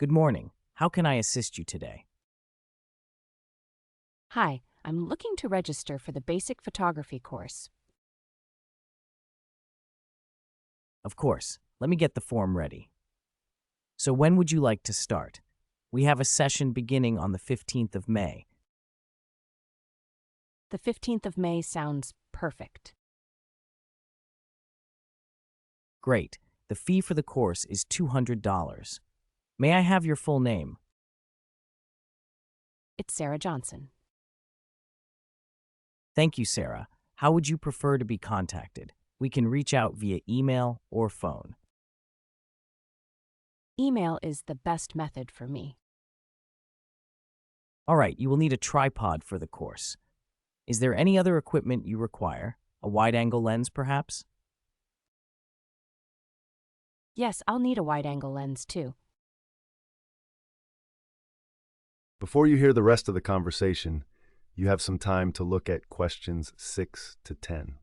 Good morning. How can I assist you today? Hi, I'm looking to register for the basic photography course. Of course. Let me get the form ready. So when would you like to start? We have a session beginning on the 15th of May. The 15th of May sounds perfect. Great. The fee for the course is $200. May I have your full name? It's Sarah Johnson. Thank you, Sarah. How would you prefer to be contacted? We can reach out via email or phone. Email is the best method for me. All right, you will need a tripod for the course. Is there any other equipment you require? A wide-angle lens, perhaps? Yes, I'll need a wide-angle lens too. Before you hear the rest of the conversation, you have some time to look at questions 6 to 10.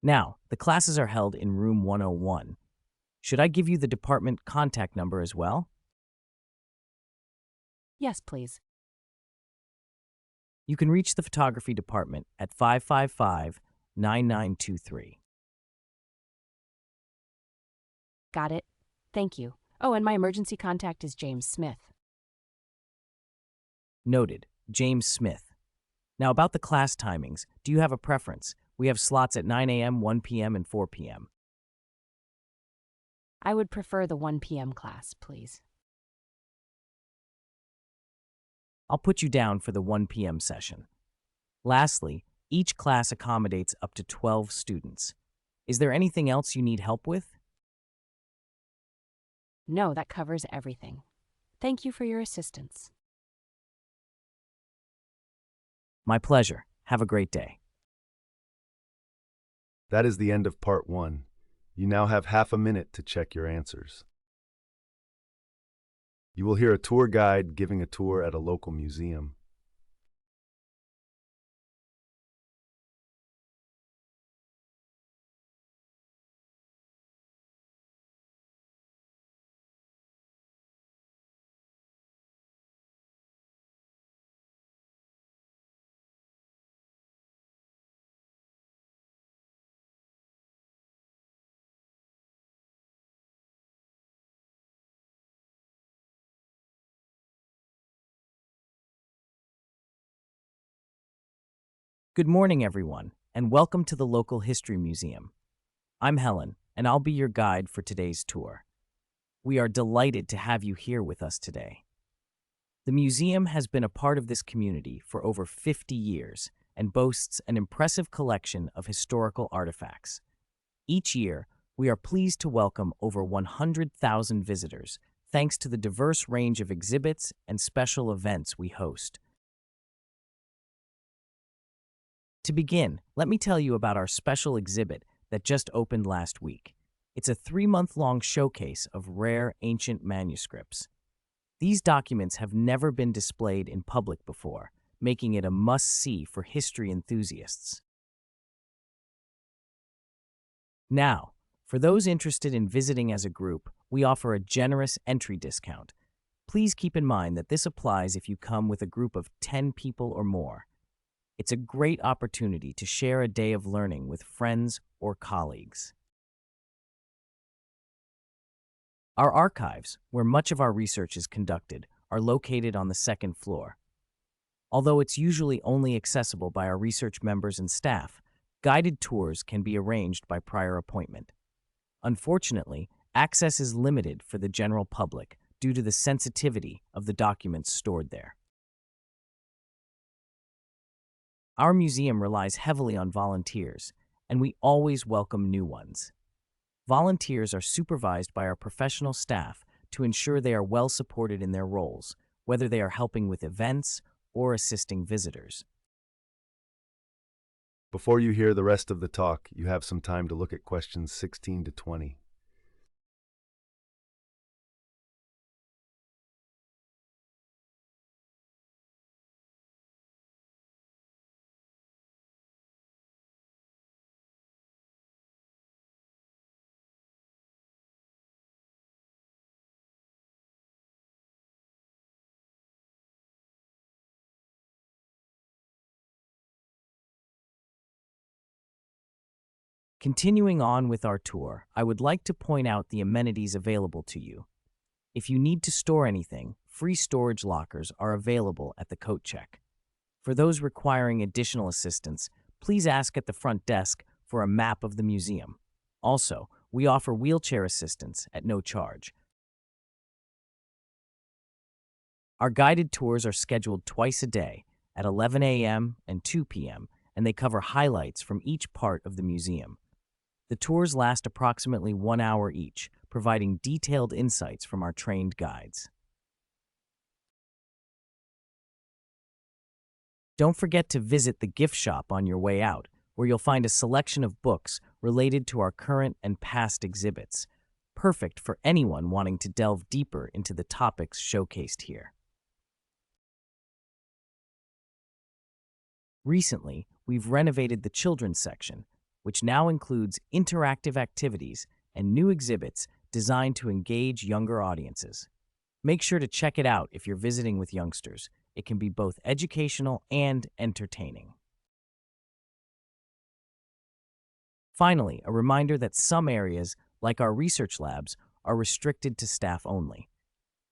Now, the classes are held in room 101. Should I give you the department contact number as well? Yes, please. You can reach the photography department at 555-9923. Got it. Thank you. Oh, and my emergency contact is James Smith. Noted, James Smith. Now about the class timings, do you have a preference? We have slots at 9 a.m., 1 p.m., and 4 p.m. I would prefer the 1 p.m. class, please. I'll put you down for the 1 p.m. session. Lastly, each class accommodates up to 12 students. Is there anything else you need help with? No, that covers everything. Thank you for your assistance. My pleasure. Have a great day. That is the end of part 1. You now have half a minute to check your answers. You will hear a tour guide giving a tour at a local museum. Good morning, everyone, and welcome to the local history museum. I'm Helen, and I'll be your guide for today's tour. We are delighted to have you here with us today. The museum has been a part of this community for over 50 years and boasts an impressive collection of historical artifacts. Each year, we are pleased to welcome over 100,000 visitors thanks to the diverse range of exhibits and special events we host. To begin, let me tell you about our special exhibit that just opened last week. It's a 3-month-long showcase of rare ancient manuscripts. These documents have never been displayed in public before, making it a must-see for history enthusiasts. Now, for those interested in visiting as a group, we offer a generous entry discount. Please keep in mind that this applies if you come with a group of 10 people or more. It's a great opportunity to share a day of learning with friends or colleagues. Our archives, where much of our research is conducted, are located on the 2nd floor. Although it's usually only accessible by our research members and staff, guided tours can be arranged by prior appointment. Unfortunately, access is limited for the general public due to the sensitivity of the documents stored there. Our museum relies heavily on volunteers, and we always welcome new ones. Volunteers are supervised by our professional staff to ensure they are well supported in their roles, whether they are helping with events or assisting visitors. Before you hear the rest of the talk, you have some time to look at questions 16 to 20. Continuing on with our tour, I would like to point out the amenities available to you. If you need to store anything, free storage lockers are available at the coat check. For those requiring additional assistance, please ask at the front desk for a map of the museum. Also, we offer wheelchair assistance at no charge. Our guided tours are scheduled twice a day at 11 a.m. and 2 p.m., and they cover highlights from each part of the museum. The tours last approximately 1 hour each, providing detailed insights from our trained guides. Don't forget to visit the gift shop on your way out, where you'll find a selection of books related to our current and past exhibits, perfect for anyone wanting to delve deeper into the topics showcased here. Recently, we've renovated the children's section, which now includes interactive activities and new exhibits designed to engage younger audiences. Make sure to check it out if you're visiting with youngsters. It can be both educational and entertaining. Finally, a reminder that some areas, like our research labs, are restricted to staff only.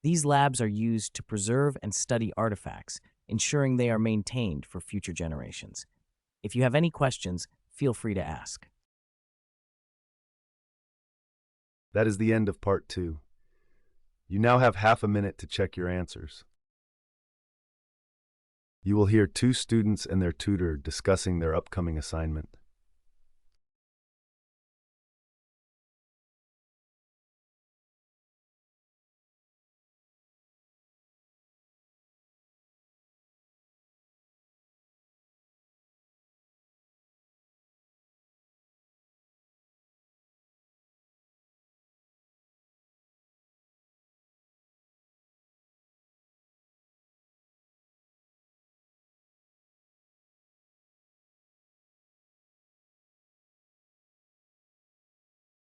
These labs are used to preserve and study artifacts, ensuring they are maintained for future generations. If you have any questions, feel free to ask. That is the end of part 2. You now have half a minute to check your answers. You will hear 2 students and their tutor discussing their upcoming assignment.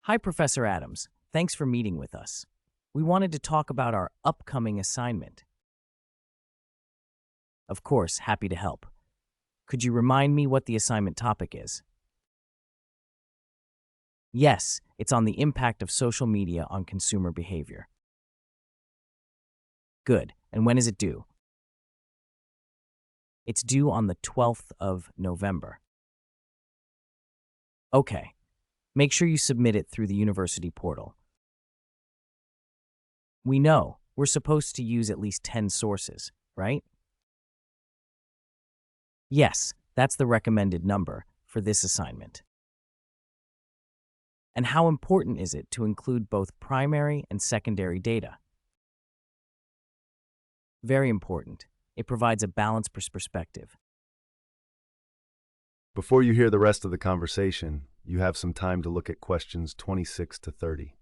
Hi, Professor Adams. Thanks for meeting with us. We wanted to talk about our upcoming assignment. Of course, happy to help. Could you remind me what the assignment topic is? Yes, it's on the impact of social media on consumer behavior. Good. And when is it due? It's due on the 12th of November. Okay. Make sure you submit it through the university portal. We know we're supposed to use at least 10 sources, right? Yes, that's the recommended number for this assignment. And how important is it to include both primary and secondary data? Very important. It provides a balanced perspective. Before you hear the rest of the conversation, you have some time to look at questions 26 to 30.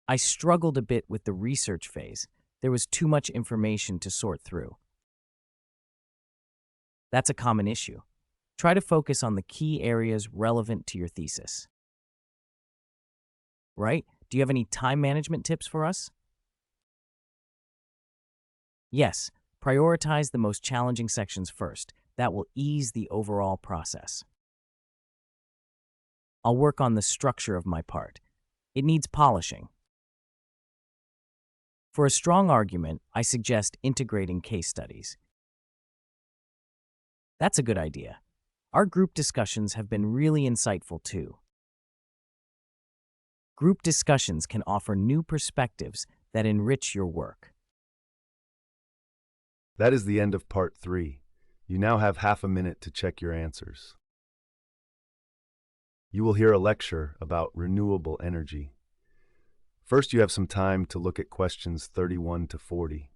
I struggled a bit with the research phase. There was too much information to sort through. That's a common issue. Try to focus on the key areas relevant to your thesis. Right? Do you have any time management tips for us? Yes, prioritize the most challenging sections first. That will ease the overall process. I'll work on the structure of my part. It needs polishing. For a strong argument, I suggest integrating case studies. That's a good idea. Our group discussions have been really insightful too. Group discussions can offer new perspectives that enrich your work. That is the end of part 3. You now have half a minute to check your answers. You will hear a lecture about renewable energy. First, you have some time to look at questions 31 to 40.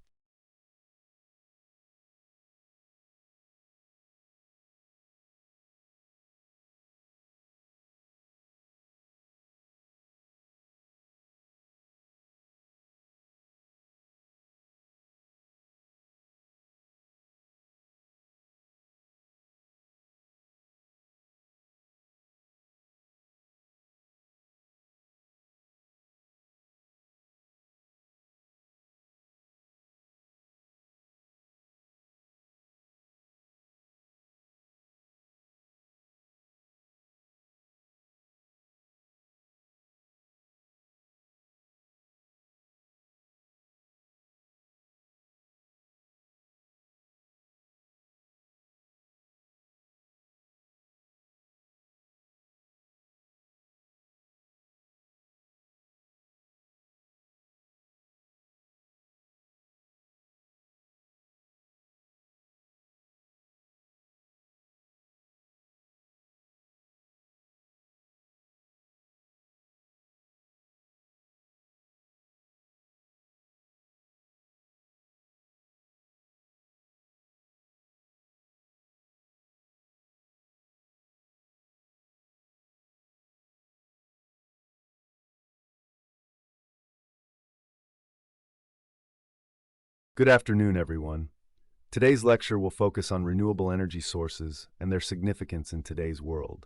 Good afternoon, everyone. Today's lecture will focus on renewable energy sources and their significance in today's world.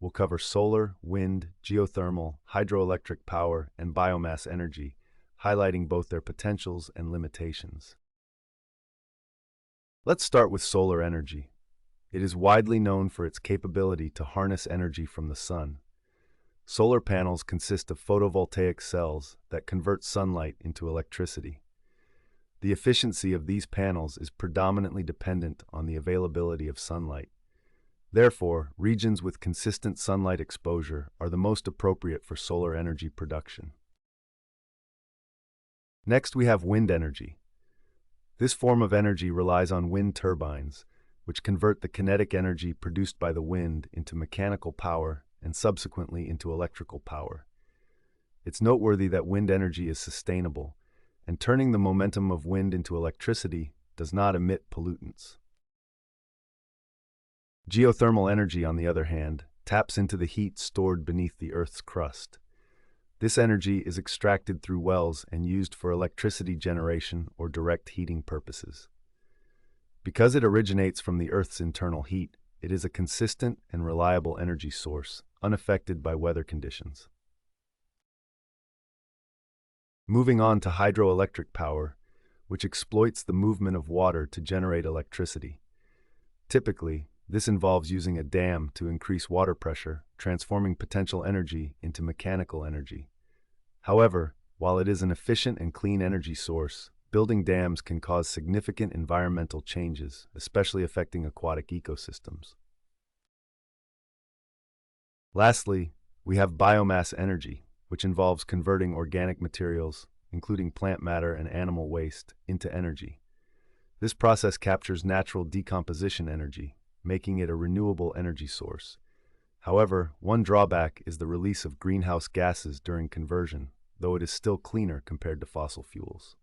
We'll cover solar, wind, geothermal, hydroelectric power, and biomass energy, highlighting both their potentials and limitations. Let's start with solar energy. It is widely known for its capability to harness energy from the sun. Solar panels consist of photovoltaic cells that convert sunlight into electricity. The efficiency of these panels is predominantly dependent on the availability of sunlight. Therefore, regions with consistent sunlight exposure are the most appropriate for solar energy production. Next, we have wind energy. This form of energy relies on wind turbines, which convert the kinetic energy produced by the wind into mechanical power and subsequently into electrical power. It's noteworthy that wind energy is sustainable, and turning the momentum of wind into electricity does not emit pollutants. Geothermal energy, on the other hand, taps into the heat stored beneath the Earth's crust. This energy is extracted through wells and used for electricity generation or direct heating purposes. Because it originates from the Earth's internal heat, it is a consistent and reliable energy source, unaffected by weather conditions. Moving on to hydroelectric power, which exploits the movement of water to generate electricity. Typically, this involves using a dam to increase water pressure, transforming potential energy into mechanical energy. However, while it is an efficient and clean energy source, building dams can cause significant environmental changes, especially affecting aquatic ecosystems. Lastly, we have biomass energy, which involves converting organic materials, including plant matter and animal waste, into energy. This process captures natural decomposition energy, making it a renewable energy source. However, one drawback is the release of greenhouse gases during conversion, though it is still cleaner compared to fossil fuels.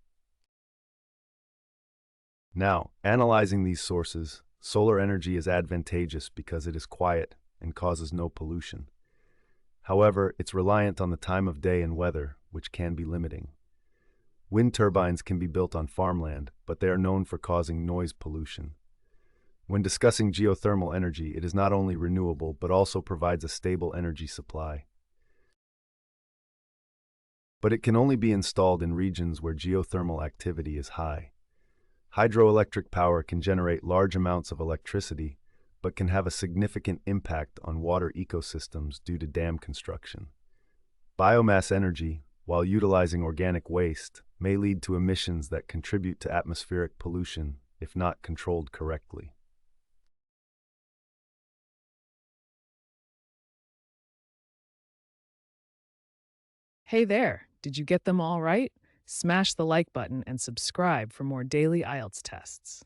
Now, analyzing these sources, solar energy is advantageous because it is quiet and causes no pollution. However, it's reliant on the time of day and weather, which can be limiting. Wind turbines can be built on farmland, but they are known for causing noise pollution. When discussing geothermal energy, it is not only renewable but also provides a stable energy supply. But it can only be installed in regions where geothermal activity is high. Hydroelectric power can generate large amounts of electricity, but can have a significant impact on water ecosystems due to dam construction. Biomass energy, while utilizing organic waste, may lead to emissions that contribute to atmospheric pollution if not controlled correctly. Hey there, did you get them all right? Smash the like button and subscribe for more daily IELTS tests.